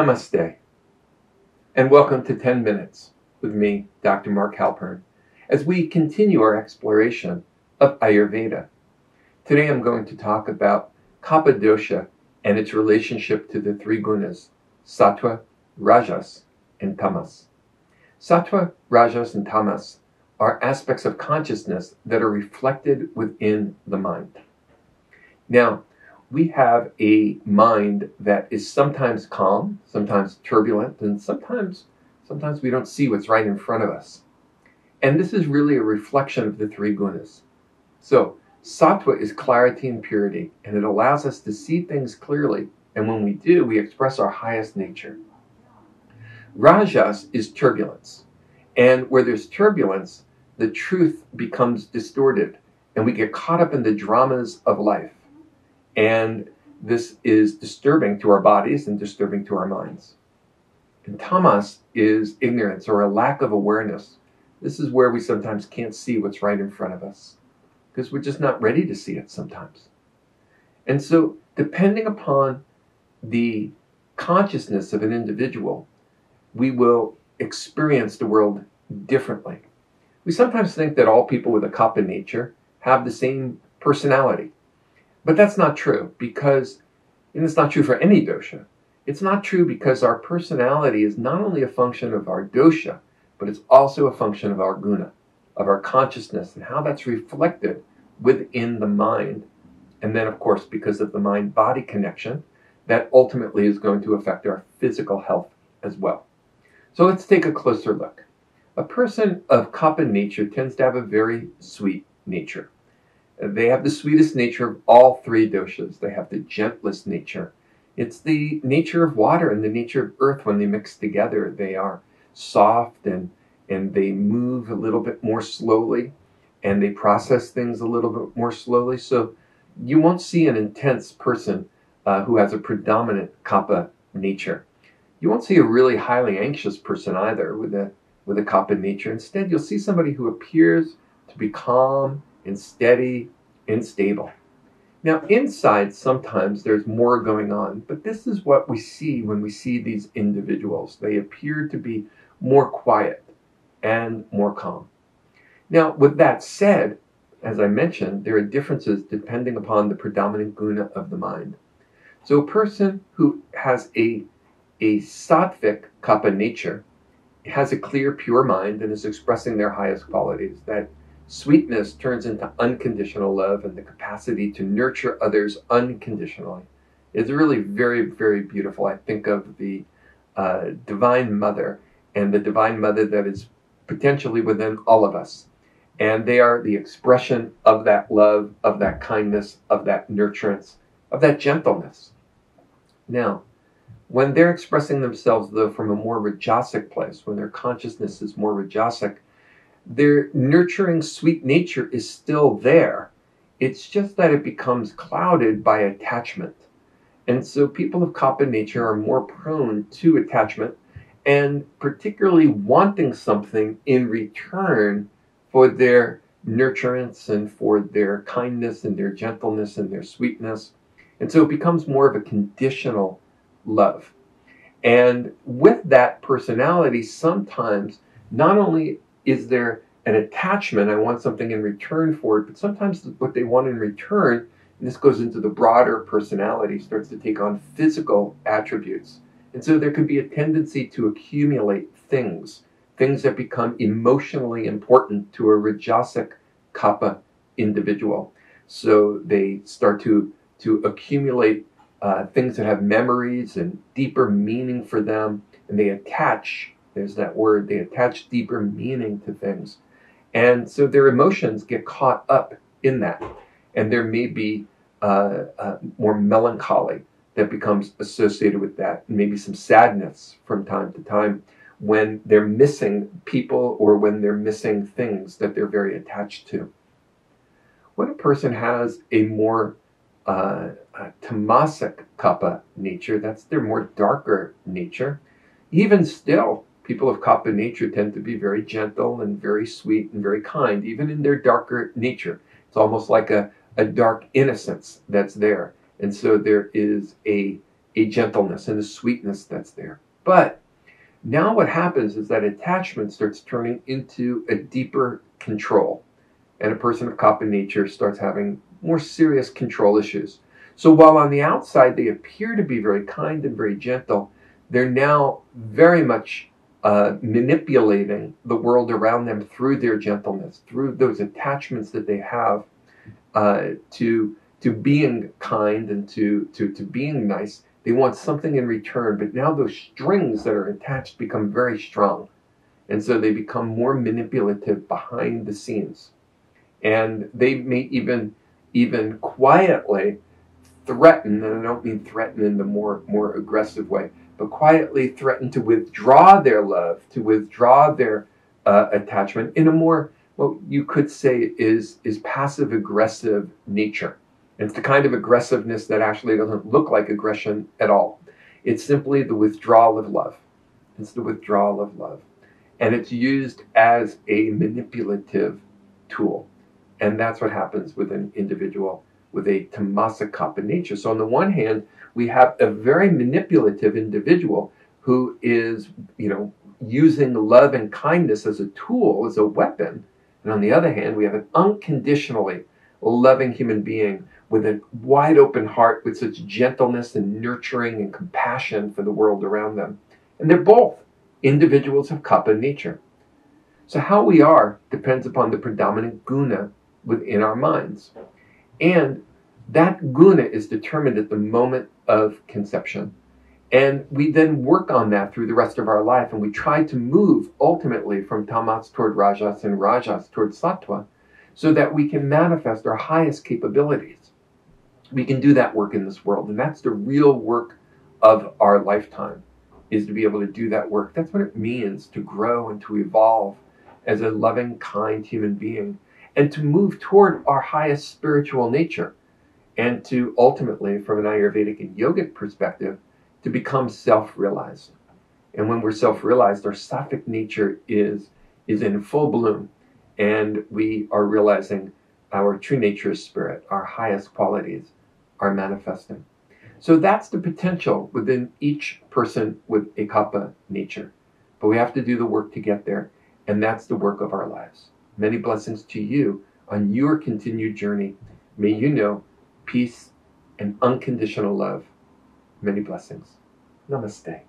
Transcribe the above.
Namaste, and welcome to 10 Minutes with me, Dr. Mark Halpern, as we continue our exploration of Ayurveda. Today I'm going to talk about Kapha dosha and its relationship to the three gunas, Sattva, Rajas, and Tamas. Sattva, Rajas, and Tamas are aspects of consciousness that are reflected within the mind. Now, we have a mind that is sometimes calm, sometimes turbulent, and sometimes we don't see what's right in front of us. And this is really a reflection of the three gunas. So, Sattva is clarity and purity, and it allows us to see things clearly. And when we do, we express our highest nature. Rajas is turbulence. And where there's turbulence, the truth becomes distorted, and we get caught up in the dramas of life. And this is disturbing to our bodies and disturbing to our minds. And tamas is ignorance or a lack of awareness. This is where we sometimes can't see what's right in front of us because we're just not ready to see it sometimes. And so, depending upon the consciousness of an individual, we will experience the world differently. We sometimes think that all people with a Kapha nature have the same personality. But that's not true because, and it's not true for any dosha, it's not true because our personality is not only a function of our dosha, but it's also a function of our guna, of our consciousness, and how that's reflected within the mind. And then, of course, because of the mind-body connection, that ultimately is going to affect our physical health as well. So let's take a closer look. A person of Kapha nature tends to have a very sweet nature. They have the sweetest nature of all three doshas. They have the gentlest nature. It's the nature of water and the nature of earth when they mix together. They are soft and they move a little bit more slowly and they process things a little bit more slowly. So you won't see an intense person who has a predominant Kapha nature. You won't see a really highly anxious person either with a Kapha nature. Instead, you'll see somebody who appears to be calm and steady and stable. Now, inside, sometimes there's more going on, but this is what we see when we see these individuals. They appear to be more quiet and more calm. Now, with that said, as I mentioned, there are differences depending upon the predominant guna of the mind. So a person who has a sattvic Kapha nature has a clear, pure mind and is expressing their highest qualities. That sweetness turns into unconditional love and the capacity to nurture others unconditionally. It's really very, very beautiful. I think of the Divine Mother and the Divine Mother that is potentially within all of us. And they are the expression of that love, of that kindness, of that nurturance, of that gentleness. Now, when they're expressing themselves, though, from a more rajasic place, when their consciousness is more rajasic, their nurturing sweet nature is still there. It's just that it becomes clouded by attachment. And so people of Kapha nature are more prone to attachment and particularly wanting something in return for their nurturance and for their kindness and their gentleness and their sweetness. And so it becomes more of a conditional love. And with that personality, sometimes not only is there an attachment, I want something in return for it, but sometimes what they want in return, and this goes into the broader personality, starts to take on physical attributes. And so there could be a tendency to accumulate things that become emotionally important to a rajasic Kapha individual. So they start to accumulate things that have memories and deeper meaning for them, and they attach, there's that word, they attach deeper meaning to things. And so their emotions get caught up in that. And there may be more melancholy that becomes associated with that, and maybe some sadness from time to time when they're missing people or when they're missing things that they're very attached to. When a person has a more tamasic Kapha nature, that's their more darker nature, even still, people of Kapha nature tend to be very gentle and very sweet and very kind, even in their darker nature. It's almost like a dark innocence that's there. And so there is a a gentleness and a sweetness that's there. But now what happens is that attachment starts turning into a deeper control. And a person of Kapha nature starts having more serious control issues. So while on the outside they appear to be very kind and very gentle, they're now very much manipulating the world around them through their gentleness, through those attachments that they have to being kind and to being nice. They want something in return, but now those strings that are attached become very strong. And so they become more manipulative behind the scenes. And they may even quietly threaten, and I don't mean threaten in the more aggressive way, but quietly threaten to withdraw their love, to withdraw their attachment in a more, what you could say is passive aggressive nature. And it's the kind of aggressiveness that actually doesn't look like aggression at all. It's simply the withdrawal of love. It's the withdrawal of love. And it's used as a manipulative tool. And that's what happens with an individual with a Tamasa Kapha nature. So on the one hand, we have a very manipulative individual who is, using love and kindness as a tool, as a weapon. And on the other hand, we have an unconditionally loving human being with a wide open heart, with such gentleness and nurturing and compassion for the world around them. And they're both individuals of Kapha nature. So how we are depends upon the predominant guna within our minds. And that guna is determined at the moment of conception. And we then work on that through the rest of our life, and we try to move ultimately from tamas toward rajas and rajas toward sattva, so that we can manifest our highest capabilities. We can do that work in this world, and that's the real work of our lifetime, is to be able to do that work. That's what it means to grow and to evolve as a loving, kind human being, and to move toward our highest spiritual nature, and to ultimately, from an Ayurvedic and yogic perspective, to become self-realized. And when we're self-realized, our sattvic nature is in full bloom, and we are realizing our true nature is spirit, our highest qualities are manifesting. So that's the potential within each person with a Kapha nature. But we have to do the work to get there, and that's the work of our lives. Many blessings to you on your continued journey. May you know peace and unconditional love. Many blessings. Namaste.